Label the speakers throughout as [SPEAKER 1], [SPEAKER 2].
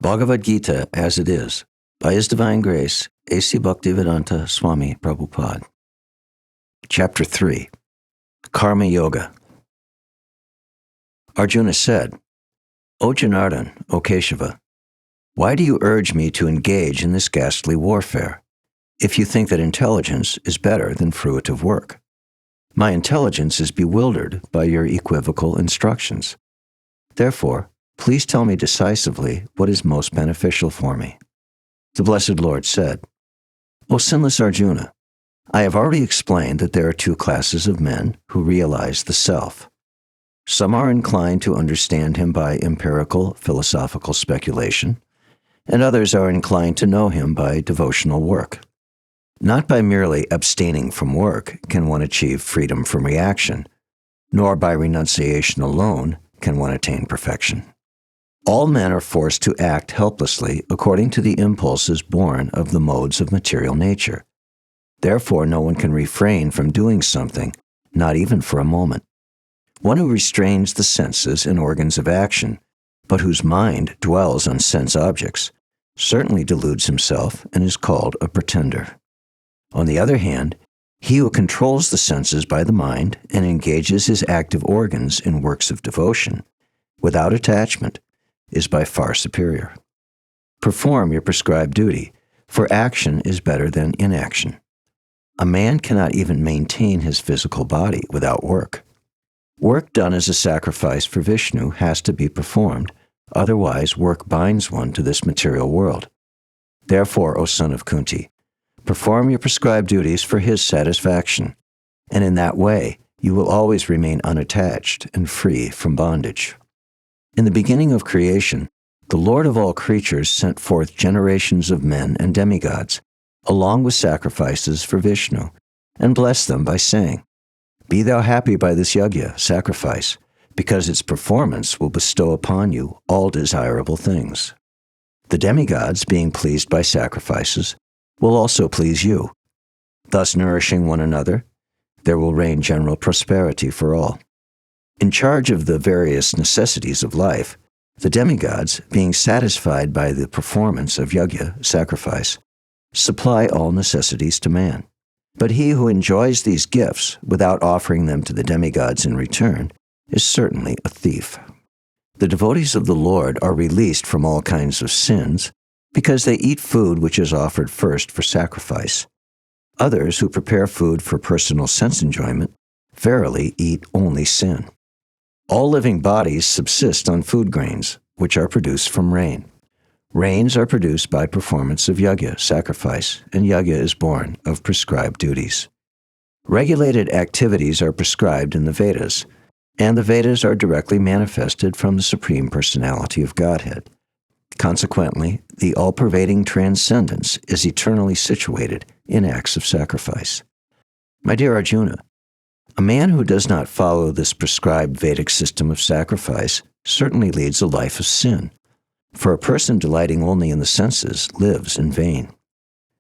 [SPEAKER 1] Bhagavad-gītā As It Is, by His Divine Grace, A.C. Bhaktivedanta Swami Prabhupāda. Chapter 3, Karma Yoga. Arjuna said, O Janardhan, O Keshava, why do you urge me to engage in this ghastly warfare, if you think that intelligence is better than fruitive work? My intelligence is bewildered by your equivocal instructions. Therefore, please tell me decisively what is most beneficial for me. The Blessed Lord said, O sinless Arjuna, I have already explained that there are two classes of men who realize the self. Some are inclined to understand him by empirical philosophical speculation, and others are inclined to know him by devotional work. Not by merely abstaining from work can one achieve freedom from reaction, nor by renunciation alone can one attain perfection. All men are forced to act helplessly according to the impulses born of the modes of material nature. Therefore, no one can refrain from doing something, not even for a moment. One who restrains the senses and organs of action, but whose mind dwells on sense objects, certainly deludes himself and is called a pretender. On the other hand, he who controls the senses by the mind and engages his active organs in works of devotion, without attachment, is by far superior. Perform your prescribed duty, for action is better than inaction. A man cannot even maintain his physical body without work. Work done as a sacrifice for Vishnu has to be performed, otherwise work binds one to this material world. Therefore, O son of Kunti, perform your prescribed duties for his satisfaction, and in that way you will always remain unattached and free from bondage. In the beginning of creation, the Lord of all creatures sent forth generations of men and demigods, along with sacrifices for Vishnu, and blessed them by saying, Be thou happy by this yajna, sacrifice, because its performance will bestow upon you all desirable things. The demigods, being pleased by sacrifices, will also please you. Thus nourishing one another, there will reign general prosperity for all. In charge of the various necessities of life, the demigods, being satisfied by the performance of yajna, sacrifice, supply all necessities to man. But he who enjoys these gifts without offering them to the demigods in return is certainly a thief. The devotees of the Lord are released from all kinds of sins because they eat food which is offered first for sacrifice. Others who prepare food for personal sense enjoyment verily eat only sin. All living bodies subsist on food grains, which are produced from rain. Rains are produced by performance of yajna, sacrifice, and yajna is born of prescribed duties. Regulated activities are prescribed in the Vedas, and the Vedas are directly manifested from the Supreme Personality of Godhead. Consequently, the all-pervading transcendence is eternally situated in acts of sacrifice. My dear Arjuna, a man who does not follow this prescribed Vedic system of sacrifice certainly leads a life of sin, for a person delighting only in the senses lives in vain.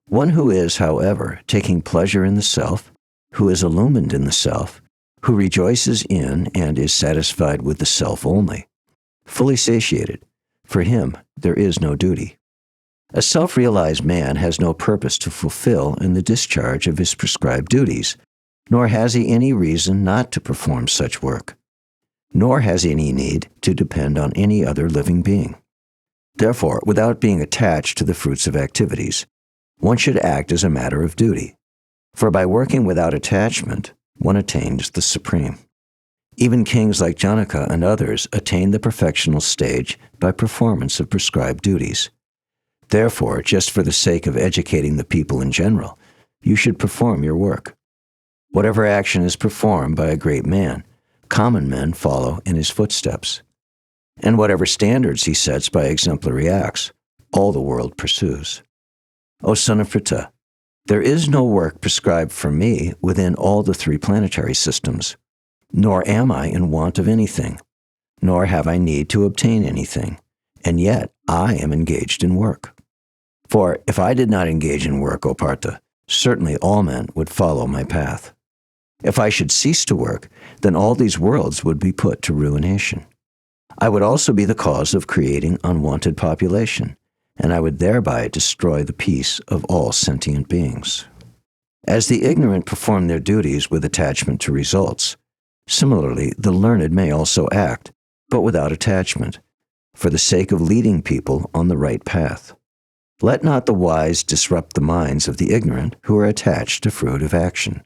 [SPEAKER 1] One who is, however, taking pleasure in the self, who is illumined in the self, who rejoices in and is satisfied with the self only, fully satiated, for him there is no duty. A self-realized man has no purpose to fulfill in the discharge of his prescribed duties, nor has he any reason not to perform such work, nor has he any need to depend on any other living being. Therefore, without being attached to the fruits of activities, one should act as a matter of duty, for by working without attachment, one attains the supreme. Even kings like Janaka and others attain the perfectional stage by performance of prescribed duties. Therefore, just for the sake of educating the people in general, you should perform your work. Whatever action is performed by a great man, common men follow in his footsteps. And whatever standards he sets by exemplary acts, all the world pursues. O son of Pritha, there is no work prescribed for me within all the three planetary systems, nor am I in want of anything, nor have I need to obtain anything, and yet I am engaged in work. For if I did not engage in work, O Partha, certainly all men would follow my path. If I should cease to work, then all these worlds would be put to ruination. I would also be the cause of creating unwanted population, and I would thereby destroy the peace of all sentient beings. As the ignorant perform their duties with attachment to results, similarly the learned may also act, but without attachment, for the sake of leading people on the right path. Let not the wise disrupt the minds of the ignorant who are attached to fruitive action.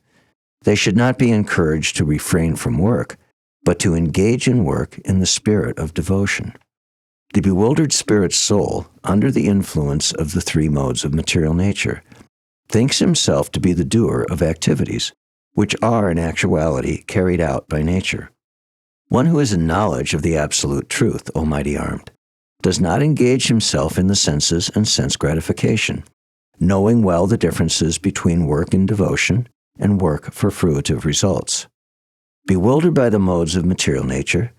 [SPEAKER 1] They should not be encouraged to refrain from work, but to engage in work in the spirit of devotion. The bewildered spirit soul, under the influence of the three modes of material nature, thinks himself to be the doer of activities, which are in actuality carried out by nature. One who is in knowledge of the absolute truth, Almighty Armed, does not engage himself in the senses and sense gratification, knowing well the differences between work in devotion and work for fruitive results. Bewildered by the modes of material nature,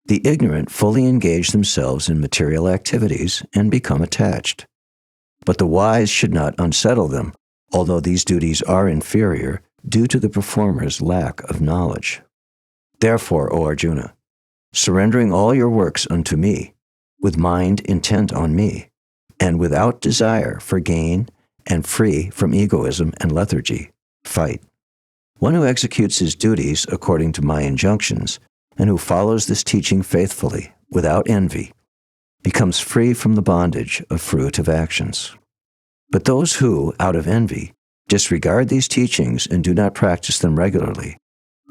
[SPEAKER 1] the ignorant fully engage themselves in material activities and become attached. But the wise should not unsettle them, although these duties are inferior due to the performer's lack of knowledge. Therefore, O Arjuna, surrendering all your works unto me, with mind intent on me, and without desire for gain and free from egoism and lethargy, fight. One who executes his duties according to my injunctions, and who follows this teaching faithfully, without envy, becomes free from the bondage of fruitive actions. But those who, out of envy, disregard these teachings and do not practice them regularly,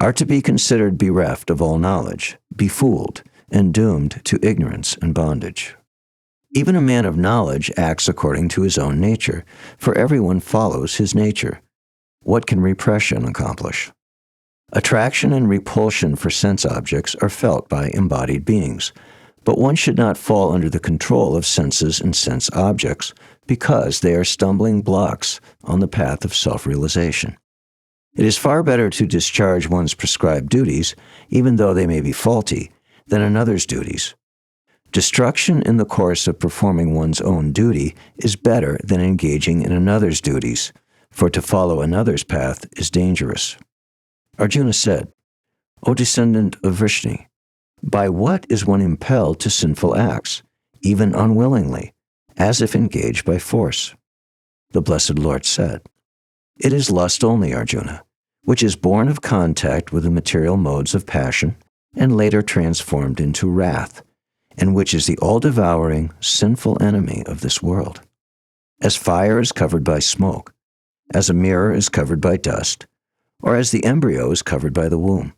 [SPEAKER 1] are to be considered bereft of all knowledge, befooled, and doomed to ignorance and bondage. Even a man of knowledge acts according to his own nature, for everyone follows his nature. What can repression accomplish? Attraction and repulsion for sense objects are felt by embodied beings, but one should not fall under the control of senses and sense objects because they are stumbling blocks on the path of self-realization. It is far better to discharge one's prescribed duties, even though they may be faulty, than another's duties. Destruction in the course of performing one's own duty is better than engaging in another's duties, for to follow another's path is dangerous. Arjuna said, O descendant of Vishnu, by what is one impelled to sinful acts, even unwillingly, as if engaged by force? The Blessed Lord said, It is lust only, Arjuna, which is born of contact with the material modes of passion and later transformed into wrath, and which is the all-devouring, sinful enemy of this world. As fire is covered by smoke, as a mirror is covered by dust, or as the embryo is covered by the womb.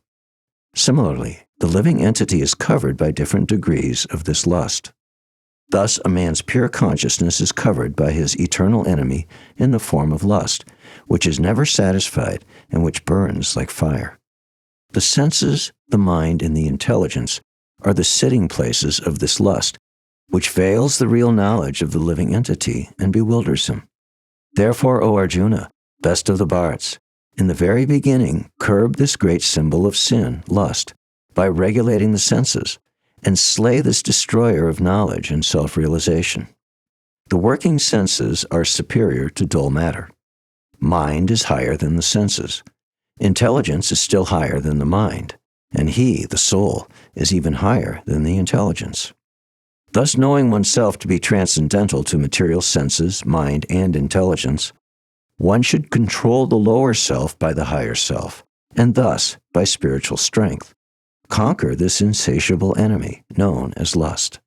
[SPEAKER 1] Similarly, the living entity is covered by different degrees of this lust. Thus, a man's pure consciousness is covered by his eternal enemy in the form of lust, which is never satisfied and which burns like fire. The senses, the mind, and the intelligence are the sitting places of this lust, which veils the real knowledge of the living entity and bewilders him. Therefore, O Arjuna, best of the bards, in the very beginning curb this great symbol of sin, lust, by regulating the senses, and slay this destroyer of knowledge and self-realization. The working senses are superior to dull matter. Mind is higher than the senses. Intelligence is still higher than the mind, and he, the soul, is even higher than the intelligence. Thus, knowing oneself to be transcendental to material senses, mind, and intelligence, one should control the lower self by the higher self, and thus, by spiritual strength, conquer this insatiable enemy known as lust.